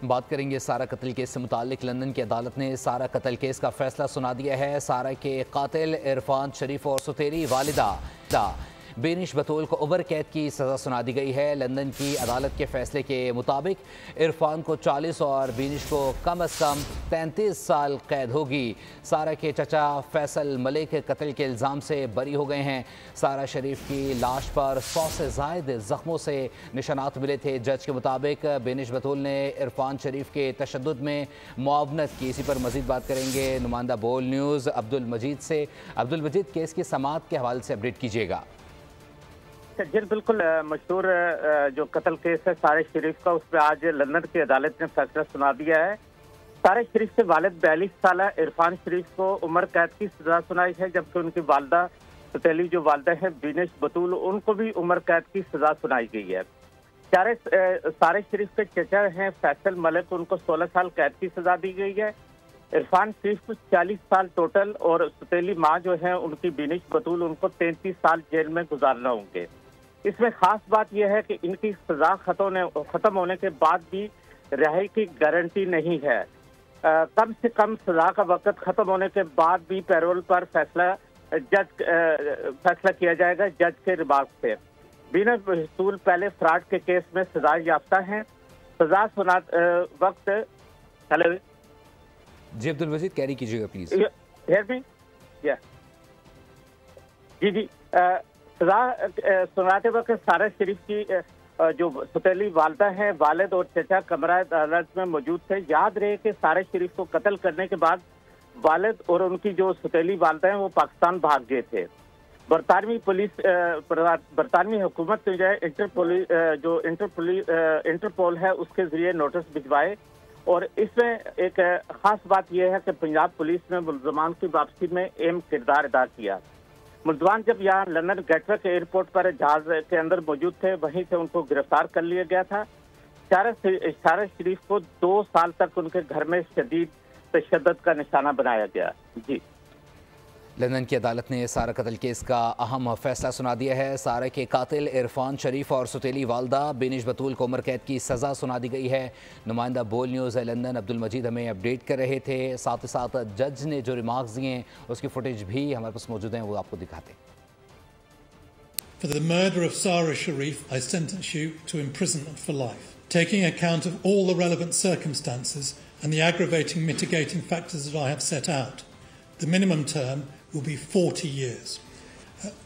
بات کریں گے سارہ قتل کیس سے متعلق۔ لندن کی عدالت نے سارہ قتل کیس کا فیصلہ سنا دیا ہے۔ سارہ کے قاتل عرفان شریف اور سوتیلی والدہ بینش بطول کو عمر قید کی سزا سنا دی گئی ہے۔ لندن کی عدالت کے فیصلے کے مطابق عرفان کو 40 اور بینش کو کم از کم 33 سال قید ہوگی۔ سارہ کے چچا فیصل ملک قتل کے الزام سے بری ہو گئے ہیں۔ سارہ شریف کی لاش پر 100 سے زائد زخموں سے نشانات ملے تھے۔ جج کے مطابق بینش بطول نے عرفان شریف کے تشدد میں معاونت کی۔ اسی پر مزید بات کریں گے نمائندہ بول نیوز عبدالمجید سے۔ عبدالمجید، کیس کی سماعت کے حوالے سے اپڈیٹ کیجیے گا۔ جی بالکل، مشہور جو قتل کیس ہے سارہ شریف کا، اس پہ آج لندن کی عدالت نے فیصلہ سنا دیا ہے۔ سارہ شریف کے والد 42 سالہ عرفان شریف کو عمر قید کی سزا سنائی ہے، جبکہ ان کی والدہ سوتیلی جو والدہ ہے بینش بطول، ان کو بھی عمر قید کی سزا سنائی گئی ہے۔ سارہ شریف کے چچا ہیں فیصل ملک، ان کو 16 سال قید کی سزا دی گئی ہے۔ عرفان شریف کو 40 سال ٹوٹل، اور سوتیلی ماں جو ہے ان کی بینش بطول، ان کو 33 سال جیل میں گزارنا ہوں گے۔ اس میں خاص بات یہ ہے کہ ان کی سزا ختم ہونے کے بعد بھی رہائی کی گارنٹی نہیں ہے۔ کم سے کم سزا کا وقت ختم ہونے کے بعد بھی پیرول پر فیصلہ کیا جائے گا جج کے ریمارک سے۔ بینش بطول پہلے فراڈ کے کیس میں سزا یافتہ ہیں۔ سزا سنا وقت جی عبدالمجید کیری کیجیے گا پلیز۔ جی سزا سناتے وقت سارہ شریف کی جو سوتیلی والدہ ہیں، والد اور چچا کمرہ عدالت میں موجود تھے۔ یاد رہے کہ سارہ شریف کو قتل کرنے کے بعد والد اور ان کی جو سوتیلی والدہ ہیں وہ پاکستان بھاگ گئے تھے۔ برطانوی حکومت جو ہے انٹرپول ہے، اس کے ذریعے نوٹس بھجوائے، اور اس میں ایک خاص بات یہ ہے کہ پنجاب پولیس نے ملزمان کی واپسی میں اہم کردار ادا کیا۔ ملزمان جب یہاں لندن گیٹوک ایئرپورٹ پر جہاز کے اندر موجود تھے، وہیں سے ان کو گرفتار کر لیا گیا تھا۔ سارہ شریف کو 2 سال تک ان کے گھر میں شدید تشدد کا نشانہ بنایا گیا۔ جی لندن کی عدالت نے سارہ قتل کیس کا اہم فیصلہ سنا دیا ہے۔ سارہ کے قاتل عرفان شریف اور سوتیلی والدہ بینش بطول کو عمر قید کی سزا سنا دی گئی ہے۔ نمائندہ بول نیوز لندن عبدالمجید ہمیں اپڈیٹ کر رہے تھے۔ ساتھ ہی ساتھ جج نے جو ریمارکس دیے ہیں اس کی فوٹیج بھی ہمارے پاس موجود ہیں، وہ آپ کو دکھاتے ہیں۔ For the murder of Sarah Sharif, I sentence you to imprisonment for life. Taking account of all the relevant circumstances and the aggravating mitigating factors that I have set out, the minimum term will be 40 years.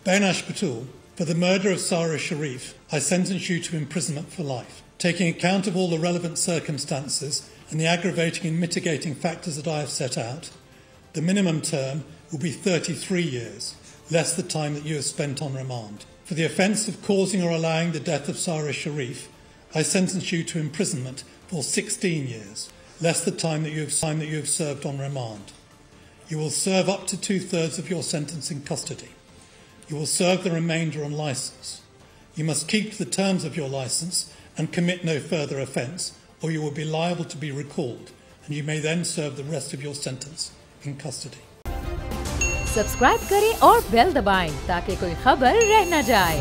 Binash Batul, for the murder of Sarah Sharif, I sentence you to imprisonment for life. Taking account of all the relevant circumstances and the aggravating and mitigating factors that I have set out, the minimum term will be 33 years, less the time that you have spent on remand. For the offence of causing or allowing the death of Sarah Sharif, I sentence you to imprisonment for 16 years, less the time that you have served on remand. You will serve up to 2/3 of your sentence in custody. You will serve the remainder on licence. You must keep to the terms of your licence and commit no further offence, or you will be liable to be recalled, and you may then serve the rest of your sentence in custody. Subscribe کریں اور بیل دبائیں تاکہ کوئی خبر رہ نہ جائے۔